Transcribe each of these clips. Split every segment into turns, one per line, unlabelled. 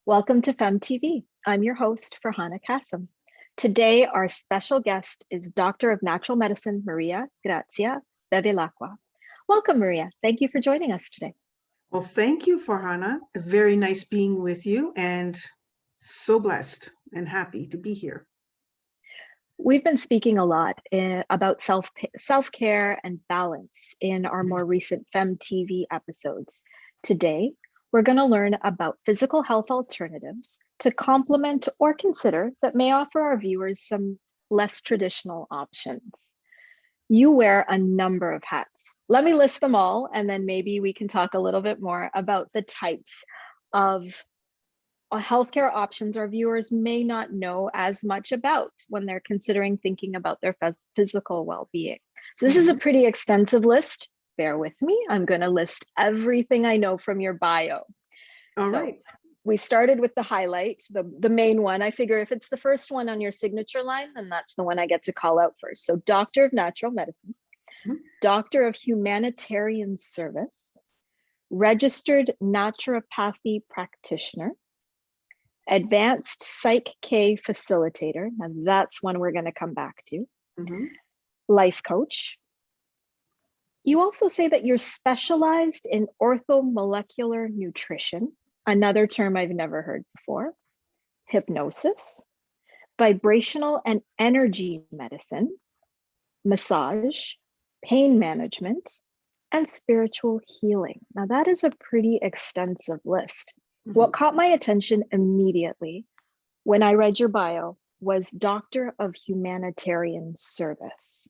Welcome to FemTV. I'm your host, Farhana Kassem. Today, our special guest is Doctor of Natural Medicine, Maria Grazia Bevilacqua. Welcome, Maria. Thank you for joining us today.
Well, thank you, Farhana. Very nice being with you and so blessed and happy to be here.
We've been speaking a lot about self-care and balance in our more recent FemTV episodes. Today, we're going to learn about physical health alternatives to complement or consider that may offer our viewers some less traditional options. You wear a number of hats. Let me list them all, and then maybe we can talk a little bit more about the types of healthcare options our viewers may not know as much about when they're considering thinking about their physical well-being. So this is a pretty extensive list. Bear with me. I'm going to list everything I know from your bio.
All right.
We started with the highlight, the main one. I figure if it's the first one on your signature line, then that's the one I get to call out first. So Doctor of Natural Medicine, Doctor of Humanitarian Service, Registered Naturopathy Practitioner, Advanced PSYCH-K Facilitator. Now that's one we're going to come back to. Life Coach. You also say that you're specialized in Orthomolecular Nutrition, another term I've never heard before, Hypnosis, Vibrational and Energy Medicine, Massage, Pain Management, and Spiritual Healing. Now that is a pretty extensive list. What caught my attention immediately when I read your bio was Doctor of Humanitarian Service.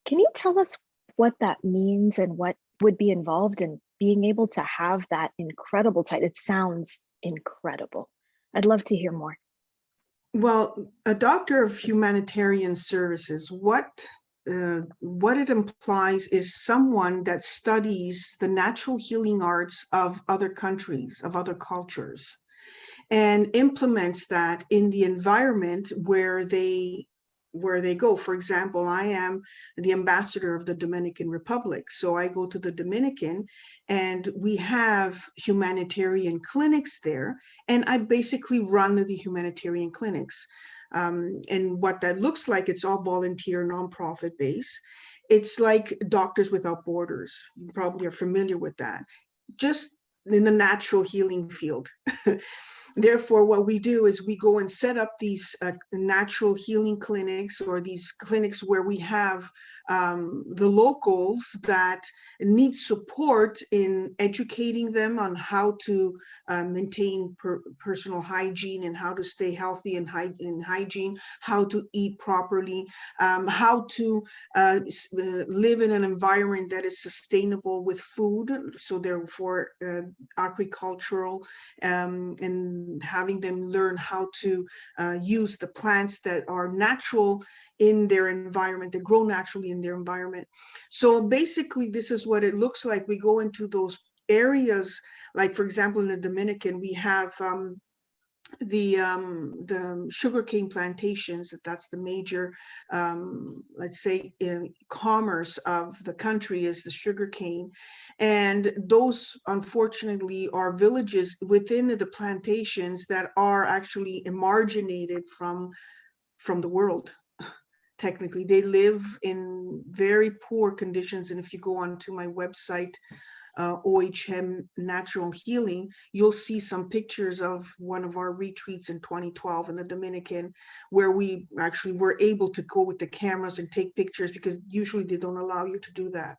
Can you tell us what that means and what would be involved in being able to have that incredible title? It sounds incredible. I'd love to hear more.
Well, a Doctor of Humanitarian Services, what it implies is someone that studies the natural healing arts of other countries, of other cultures, and implements that in the environment where they go. For example, I am the ambassador of the Dominican Republic. So I go to the Dominican and we have humanitarian clinics there. And I basically run the humanitarian clinics. And what that looks like, it's all volunteer, nonprofit based. It's like Doctors Without Borders. You probably are familiar with that. Just in the natural healing field. Therefore, what we do is we go and set up these natural healing clinics, or these clinics where we have the locals that need support in educating them on how to maintain personal hygiene and how to stay healthy in hygiene, how to eat properly, how to live in an environment that is sustainable with food. So therefore, agricultural and having them learn how to use the plants that are natural in their environment, that grow naturally in their environment. So basically, this is what it looks like. We go into those areas, like for example, in the Dominican, we have the sugarcane plantations. That's the major, let's say, commerce of the country is the sugarcane. And those, unfortunately, are villages within the plantations that are actually emarginated from the world. Technically, they live in very poor conditions. And if you go onto my website, OHM Natural Healing, you'll see some pictures of one of our retreats in 2012 in the Dominican, where we actually were able to go with the cameras and take pictures, because usually they don't allow you to do that.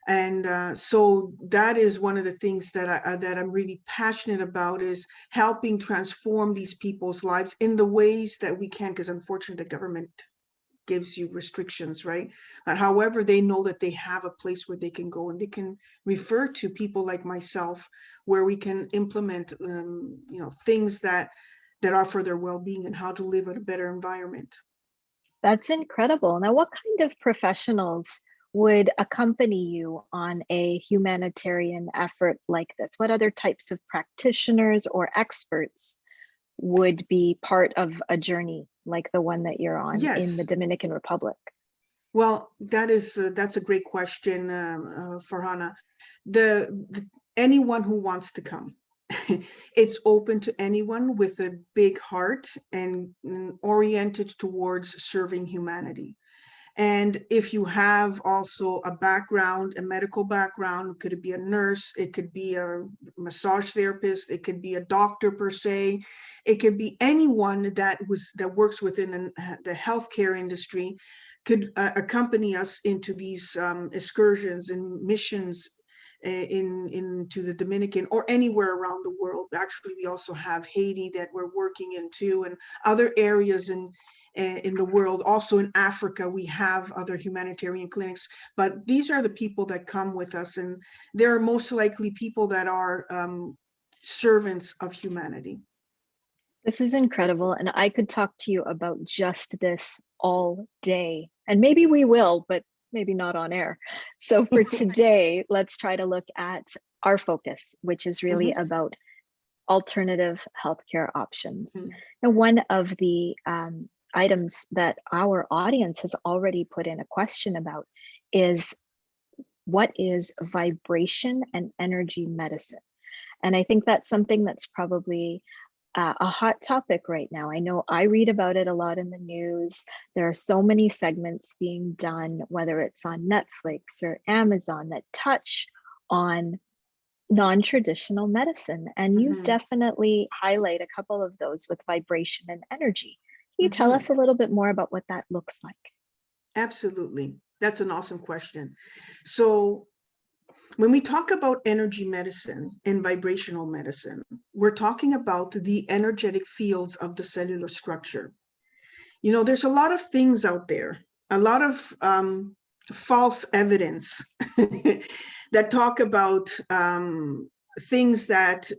And so that is one of the things that I'm really passionate about, is helping transform these people's lives in the ways that we can, because unfortunately the government gives you restrictions, right? But however, they know that they have a place where they can go and they can refer to people like myself, where we can implement, things that are for their well-being and how to live in a better environment.
That's incredible. Now, what kind of professionals would accompany you on a humanitarian effort like this? What other types of practitioners or experts would be part of a journey like the one that you're on in the Dominican Republic?
Well, that's a great question, Farhana. Anyone who wants to come, it's open to anyone with a big heart and oriented towards serving humanity. And if you have also a background, a medical background, could it be a nurse, it could be a massage therapist, it could be a doctor per se, it could be anyone that works within the healthcare industry, could accompany us into these excursions and missions into the Dominican or anywhere around the world. Actually, we also have Haiti that we're working into, and other areas in the world. Also in Africa, we have other humanitarian clinics, but these are the people that come with us, and they're most likely people that are servants of humanity.
This is incredible. And I could talk to you about just this all day. And maybe we will, but maybe not on air. So for today, let's try to look at our focus, which is really about alternative healthcare options. And one of the items that our audience has already put in a question about is, what is vibration and energy medicine? And I think that's something that's probably a hot topic right now. I know I read about it a lot in the news. There are so many segments being done, whether it's on Netflix or Amazon, that touch on non-traditional medicine. And you definitely highlight a couple of those with vibration and energy. Can you tell us a little bit more about what that looks like?
Absolutely. That's an awesome question. So when we talk about energy medicine and vibrational medicine, we're talking about the energetic fields of the cellular structure. You know, there's a lot of things out there, a lot of false evidence that talk about things that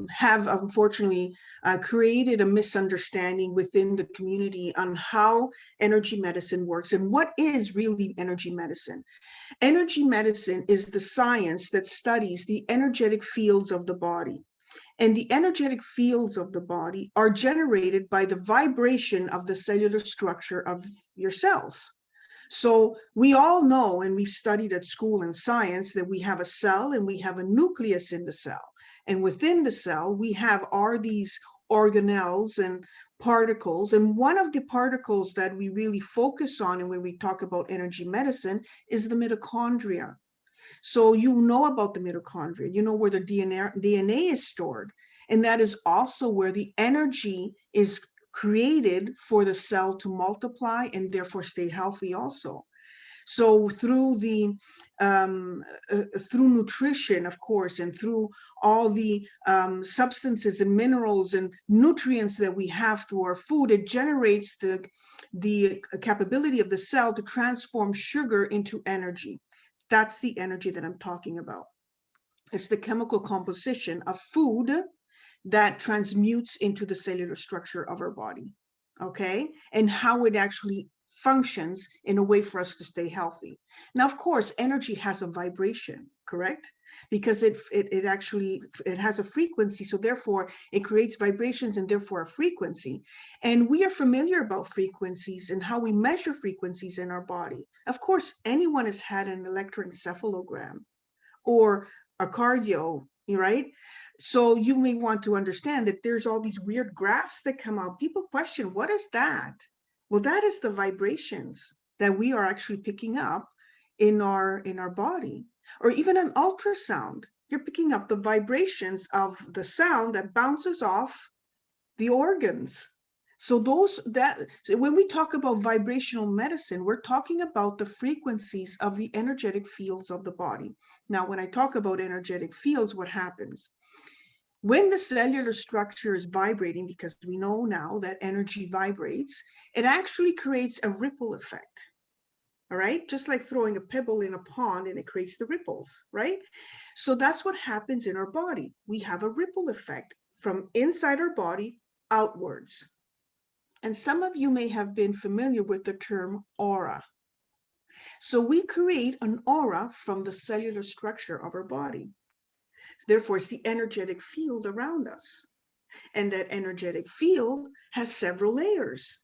have unfortunately created a misunderstanding within the community on how energy medicine works and what is really energy medicine. Energy medicine is the science that studies the energetic fields of the body. And the energetic fields of the body are generated by the vibration of the cellular structure of your cells. So we all know, and we've studied at school in science, that we have a cell and we have a nucleus in the cell. And within the cell, we have these organelles and particles. And one of the particles that we really focus on, and when we talk about energy medicine, is the mitochondria. So you know about the mitochondria, you know where the DNA is stored. And that is also where the energy is created for the cell to multiply and therefore stay healthy also. So through through nutrition, of course, and through all the substances and minerals and nutrients that we have through our food, it generates the capability of the cell to transform sugar into energy. That's the energy that I'm talking about. It's the chemical composition of food that transmutes into the cellular structure of our body, okay? And how it actually functions in a way for us to stay healthy. Now, of course, energy has a vibration, correct? Because it has a frequency, so therefore it creates vibrations and therefore a frequency. And we are familiar about frequencies and how we measure frequencies in our body. Of course, anyone has had an electroencephalogram or a cardio, right? So you may want to understand that there's all these weird graphs that come out. People question, what is that? Well, that is the vibrations that we are actually picking up in our body. Or even an ultrasound, you're picking up the vibrations of the sound that bounces off the organs. So when we talk about vibrational medicine, we're talking about the frequencies of the energetic fields of the body. Now, when I talk about energetic fields, what happens? When the cellular structure is vibrating, because we know now that energy vibrates, it actually creates a ripple effect. All right, just like throwing a pebble in a pond and it creates the ripples, right? So that's what happens in our body. We have a ripple effect from inside our body outwards. And some of you may have been familiar with the term aura. So we create an aura from the cellular structure of our body. Therefore, it's the energetic field around us. And that energetic field has several layers.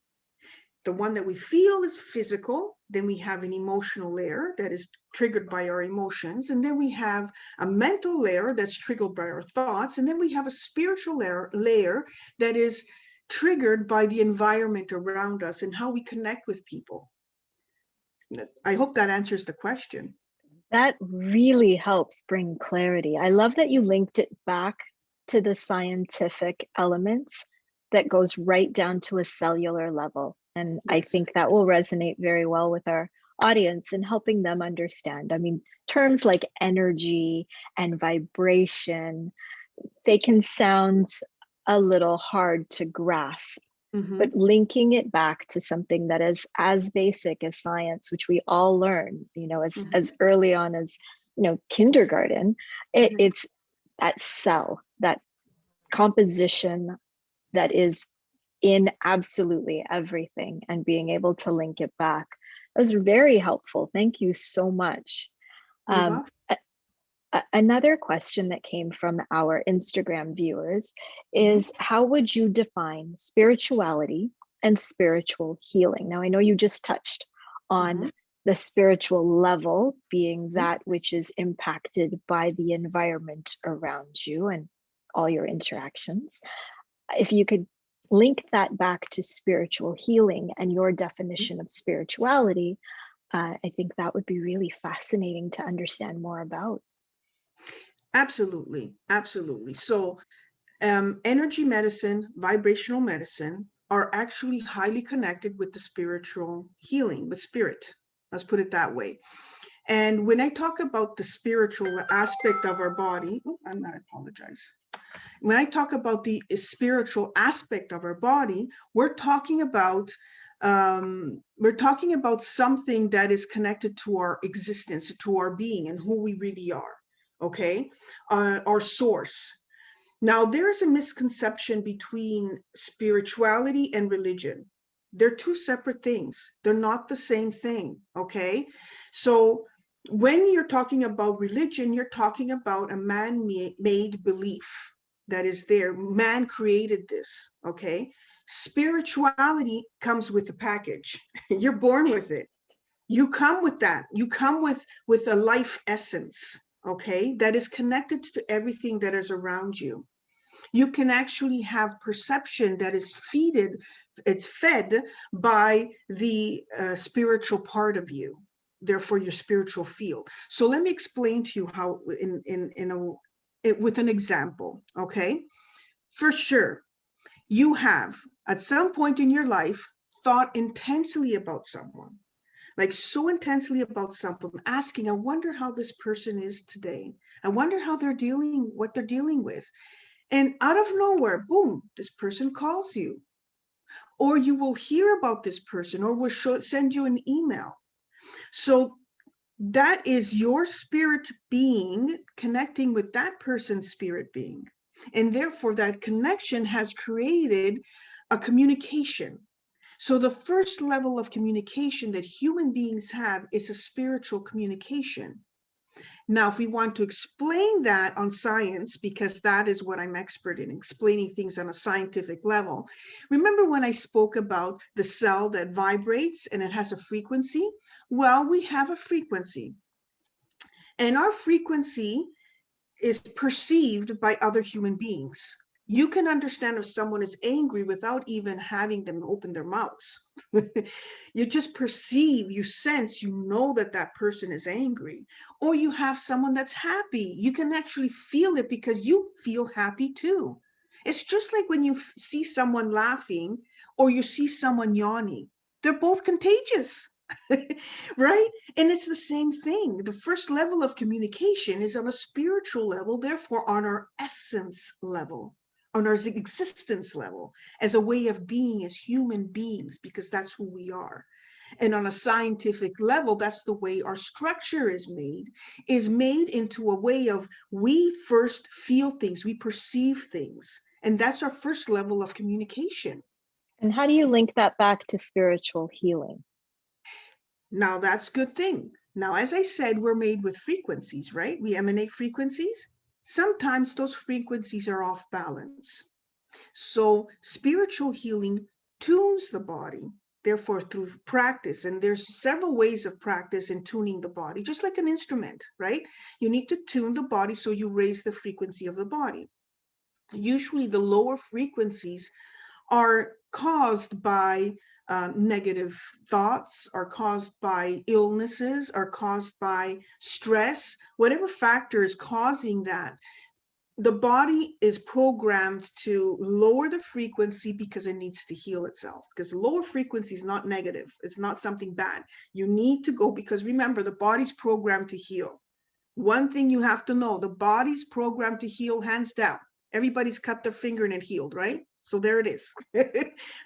The one that we feel is physical. Then we have an emotional layer that is triggered by our emotions. And then we have a mental layer that's triggered by our thoughts. And then we have a spiritual layer that is triggered by the environment around us and how we connect with people. I hope that answers the question.
That really helps bring clarity. I love that you linked it back to the scientific elements that goes right down to a cellular level. And I
Yes.
think that will resonate very well with our audience in helping them understand. I mean, terms like energy and vibration, they can sound a little hard to grasp, but linking it back to something that is as basic as science, which we all learn, as early on as, kindergarten, it's that cell, that composition that is in absolutely everything, and being able to link it back. That was very helpful. Thank you so much. Another question that came from our Instagram viewers is, how would you define spirituality and spiritual healing? Now, I know you just touched on the spiritual level being that which is impacted by the environment around you and all your interactions. If you could link that back to spiritual healing and your definition of spirituality, I think that would be really fascinating to understand more about.
Absolutely. Absolutely. So energy medicine, vibrational medicine are actually highly connected with the spiritual healing, with spirit. Let's put it that way. And when I talk about the spiritual aspect of our body, I apologize. When I talk about the spiritual aspect of our body, we're talking about something that is connected to our existence, to our being and who we really are. Okay, our source. Now, there's a misconception between spirituality and religion. They're two separate things. They're not the same thing. Okay, so when you're talking about religion, you're talking about a man-made belief that is there. Man created this. Okay, spirituality comes with the package. You're born with it. You come with that. You come with a life essence, okay, that is connected to everything that is around you. You can actually have perception that is fed by the spiritual part of you, therefore your spiritual field. So let me explain to you how with an example, okay? For sure, you have at some point in your life thought intensely about someone, like so intensely about something, asking, I wonder how this person is today. I wonder how what they're dealing with. And out of nowhere, boom, this person calls you. Or you will hear about this person, or will send you an email. So that is your spirit being connecting with that person's spirit being. And therefore, that connection has created a communication. So the first level of communication that human beings have is a spiritual communication. Now, if we want to explain that on science, because that is what I'm expert in, explaining things on a scientific level. Remember when I spoke about the cell that vibrates and it has a frequency? Well, we have a frequency. And our frequency is perceived by other human beings. You can understand if someone is angry without even having them open their mouths. You just perceive, you sense, you know that that person is angry. Or you have someone that's happy. You can actually feel it because you feel happy too. It's just like when you see someone laughing or you see someone yawning. They're both contagious. Right? And it's the same thing. The first level of communication is on a spiritual level, therefore on our essence level, on our existence level, as a way of being as human beings, because that's who we are. And on a scientific level, that's the way our structure is made into a way of we first feel things, we perceive things. And that's our first level of communication.
And how do you link that back to spiritual healing?
Now that's a good thing. Now, as I said, we're made with frequencies, right? We emanate frequencies. Sometimes those frequencies are off balance. So spiritual healing tunes the body therefore through practice, and there's several ways of practice in tuning the body, just like an instrument, right? You need to tune the body so you raise the frequency of the body. Usually the lower frequencies are caused by negative thoughts, are caused by illnesses, are caused by stress, whatever factor is causing that. The body is programmed to lower the frequency because it needs to heal itself, because lower frequency is not negative. It's not something bad. You need to go, because remember, the body's programmed to heal. One thing you have to know, the body's programmed to heal, hands down. Everybody's cut their finger and it healed, right? So there it is.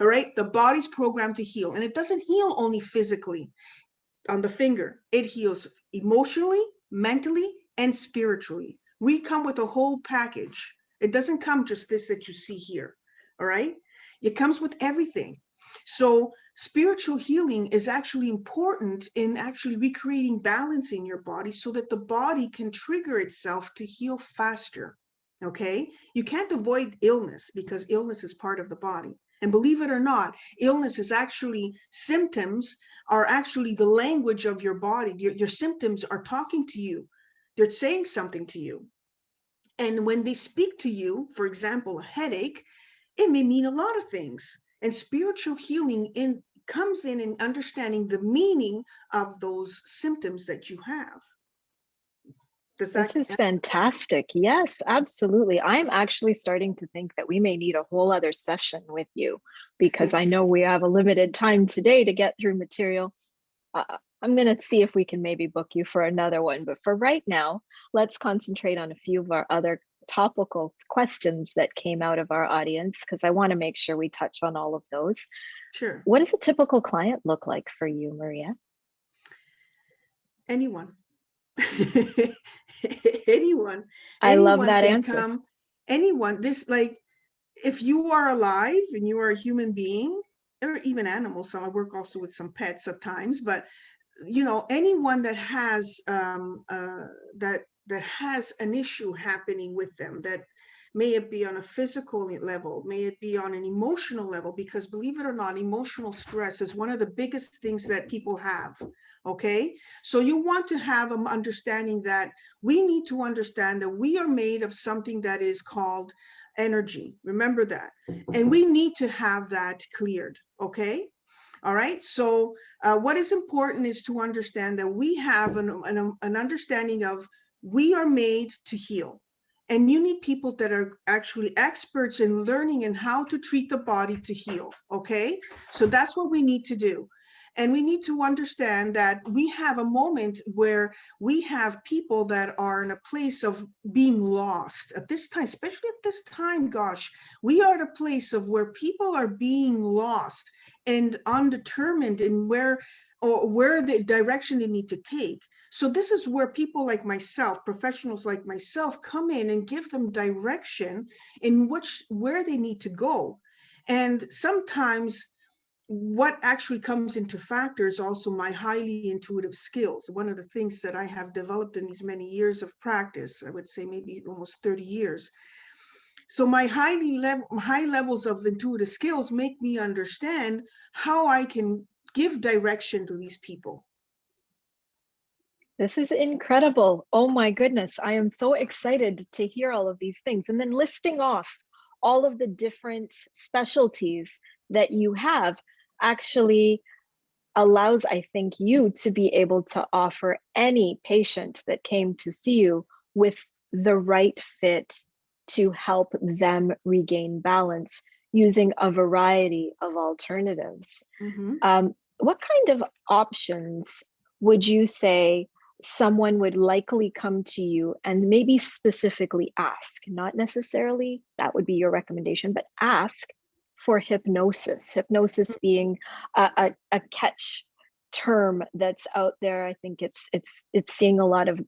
All right. The body's programmed to heal, and it doesn't heal only physically on the finger. It heals emotionally, mentally, and spiritually. We come with a whole package. It doesn't come just this that you see here. All right. It comes with everything. So spiritual healing is actually important in actually recreating balance in your body so that the body can trigger itself to heal faster. Okay. You can't avoid illness because illness is part of the body. And believe it or not, illness is actually, symptoms are actually the language of your body. Your symptoms are talking to you. They're saying something to you. And when they speak to you, for example, a headache, it may mean a lot of things. And spiritual healing comes in understanding the meaning of those symptoms that you have.
This is fantastic. Yes, absolutely. I'm actually starting to think that we may need a whole other session with you, because I know we have a limited time today to get through material. I'm going to see if we can maybe book you for another one. But for right now, let's concentrate on a few of our other topical questions that came out of our audience, because I want to make sure we touch on all of those.
Sure.
What does a typical client look like for you, Maria?
Anyone. anyone.
I love that
can
answer.
Come, anyone. This, like, if you are alive and you are a human being, or even animals, so I work also with some pets at times, but you know, anyone that has that has an issue happening with them, that may it be on a physical level, may it be on an emotional level, because believe it or not, emotional stress is one of the biggest things that people have. Okay, so you want to have an understanding that we need to understand that we are made of something that is called energy. Remember that. And we need to have that cleared. Okay. All right. So what is important is to understand that we have an understanding of we are made to heal. And you need people that are actually experts in learning and how to treat the body to heal. Okay. So that's what we need to do. And we need to understand that we have a moment where we have people that are in a place of being lost at this time, especially at this time. Gosh, we are at a place of where people are being lost and undetermined in where the direction they need to take. So this is where people like myself, professionals like myself, come in and give them direction in where they need to go. And sometimes what actually comes into factor is also my highly intuitive skills. One of the things that I have developed in these many years of practice, I would say maybe almost 30 years. So my high levels of intuitive skills make me understand how I can give direction to these people.
This is incredible. Oh my goodness. I am so excited to hear all of these things. And then listing off all of the different specialties that you have actually allows, I think, you to be able to offer any patient that came to see you with the right fit to help them regain balance using a variety of alternatives.
Mm-hmm.
What kind of options would you say someone would likely come to you and maybe specifically ask, not necessarily that would be your recommendation, but ask for hypnosis? Hypnosis being a catch term that's out there. I think it's seeing a lot of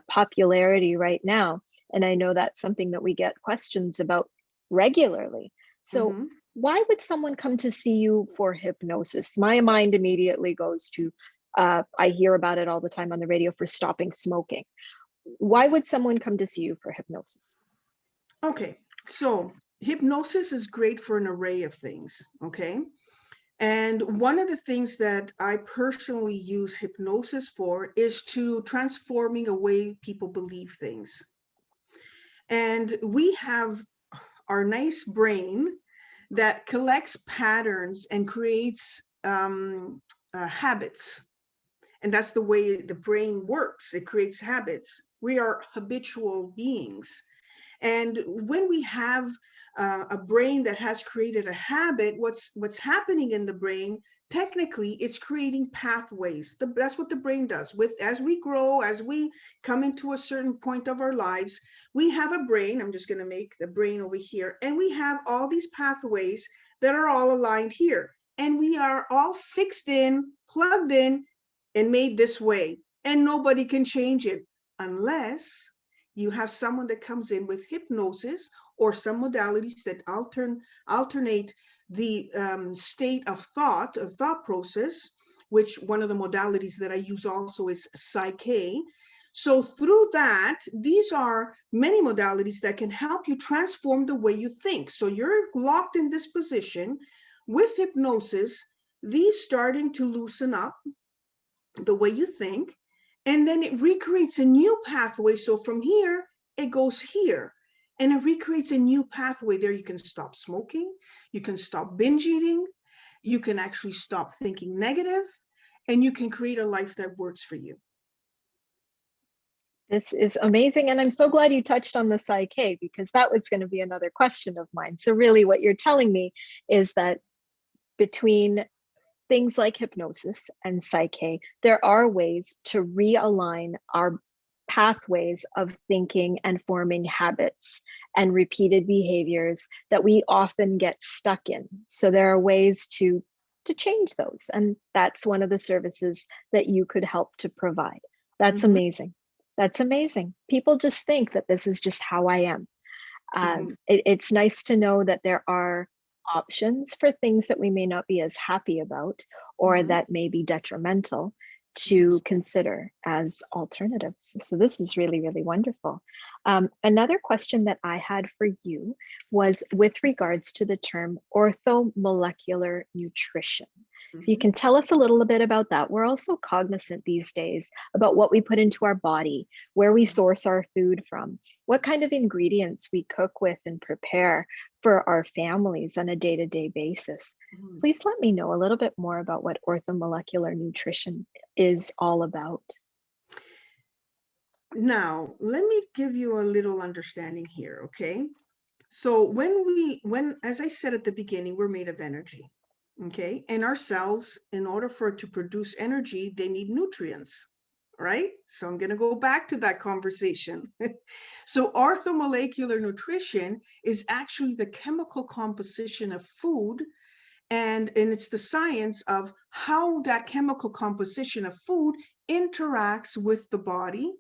popularity right now, and I know that's something that we get questions about regularly. So
Mm-hmm.
why would someone come to see you for hypnosis? My mind immediately goes to I hear about it all the time on the radio for stopping smoking. Why would someone come to see you for hypnosis?
Okay, so hypnosis is great for an array of things. Okay, And one of the things that I personally use hypnosis for is to transforming a way people believe things. And we have our nice brain that collects patterns and creates habits. And that's the way the brain works. It creates habits. We are habitual beings. And when we have a brain that has created a habit, what's happening in the brain, technically, it's creating pathways. That's what the brain does. As we grow, as we come into a certain point of our lives, we have a brain. I'm just going to make the brain over here. And we have all these pathways that are all aligned here. And we are all fixed in, plugged in, and made this way. And nobody can change it unless you have someone that comes in with hypnosis or some modalities that alternate the state of thought process, which one of the modalities that I use also is PSYCH-K. So through that, these are many modalities that can help you transform the way you think. So you're locked in this position with hypnosis, these starting to loosen up the way you think, and then it recreates a new pathway. So from here, it goes here, and it recreates a new pathway. There you can stop smoking, you can stop binge eating, you can actually stop thinking negative, and you can create a life that works for you.
This is amazing. And I'm so glad you touched on the PSYCH-K, because that was going to be another question of mine. So really what you're telling me is that between things like hypnosis and PSYCH-K, there are ways to realign our pathways of thinking and forming habits and repeated behaviors that we often get stuck in. So there are ways to change those. And that's one of the services that you could help to provide. That's amazing. That's amazing. People just think that this is just how I am. It's nice to know that there are options for things that we may not be as happy about or that may be detrimental to consider as alternatives. So this is really, really wonderful. Another question that I had for you was with regards to the term orthomolecular nutrition. If you can tell us a little bit about that. We're also cognizant these days about what we put into our body, where we source our food from, what kind of ingredients we cook with and prepare for our families on a day-to-day basis. Please let me know a little bit more about what orthomolecular nutrition is all about.
Now, let me give you a little understanding here, okay? So when, as I said at the beginning, we're made of energy. Okay, and our cells, in order for it to produce energy, they need nutrients, right? So I'm going to go back to that conversation. So orthomolecular nutrition is actually the chemical composition of food, and it's the science of how that chemical composition of food interacts with the body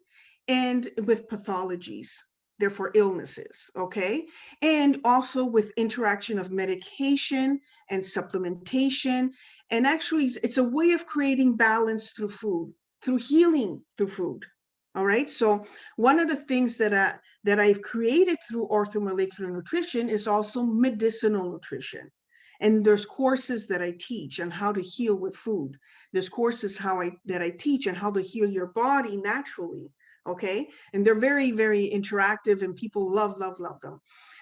and with pathologies, therefore illnesses, okay? And also with interaction of medication and supplementation. And actually, it's a way of creating balance through food, through healing through food, all right? So one of the things that I've created through orthomolecular nutrition is also medicinal nutrition. And there's courses that I teach on how to heal with food. There's courses that I teach on how to heal your body naturally. Okay, and they're very, very interactive, and people love them.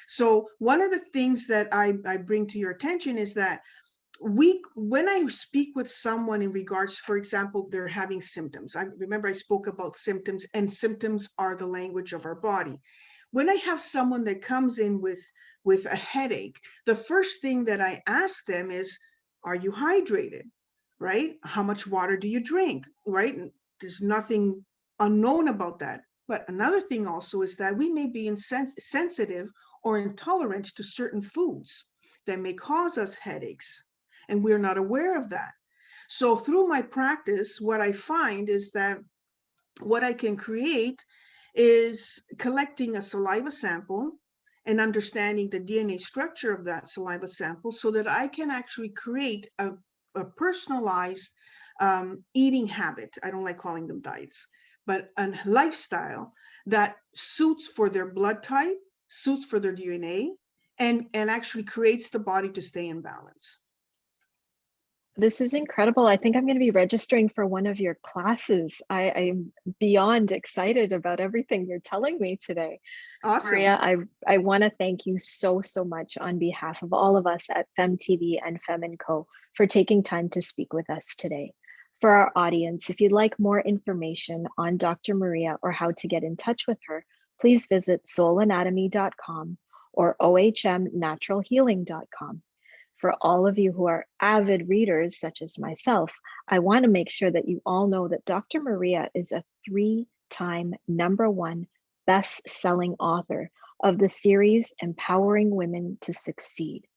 So one of the things that I bring to your attention is that when I speak with someone in regards, for example, they're having symptoms. I remember I spoke about symptoms, and symptoms are the language of our body. When I have someone that comes in with a headache, the first thing that I ask them is, are you hydrated? Right? How much water do you drink? Right? There's nothing unknown about that. But another thing also is that we may be insensitive or intolerant to certain foods that may cause us headaches, and we're not aware of that. So through my practice, what I find is that what I can create is collecting a saliva sample and understanding the DNA structure of that saliva sample so that I can actually create a personalized eating habit. I don't like calling them diets, but a lifestyle that suits for their blood type, suits for their DNA, and actually creates the body to stay in balance.
This is incredible. I think I'm going to be registering for one of your classes. I'm beyond excited about everything you're telling me today.
Awesome.
Maria, I want to thank you so much on behalf of all of us at FemTV and Fem & Co for taking time to speak with us today. For our audience, if you'd like more information on Dr. Maria or how to get in touch with her, please visit soulanatomy.com or ohmnaturalhealing.com. For all of you who are avid readers, such as myself, I want to make sure that you all know that Dr. Maria is a 3-time #1 best-selling author of the series Empowering Women to Succeed.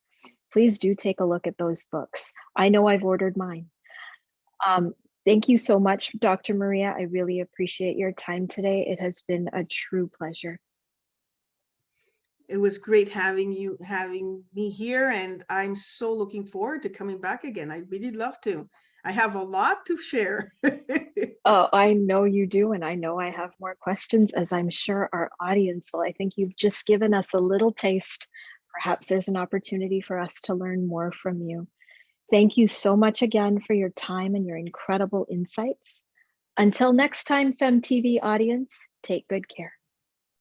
Please do take a look at those books. I know I've ordered mine. Thank you so much, Dr. Maria. I really appreciate your time today. It has been a true pleasure.
It was great having me here, and I'm so looking forward to coming back again. I'd really love to. I have a lot to share.
Oh, I know you do, and I know I have more questions, as I'm sure our audience will. I think you've just given us a little taste. Perhaps there's an opportunity for us to learn more from you. Thank you so much again for your time and your incredible insights. Until next time, FemTV audience, take good care.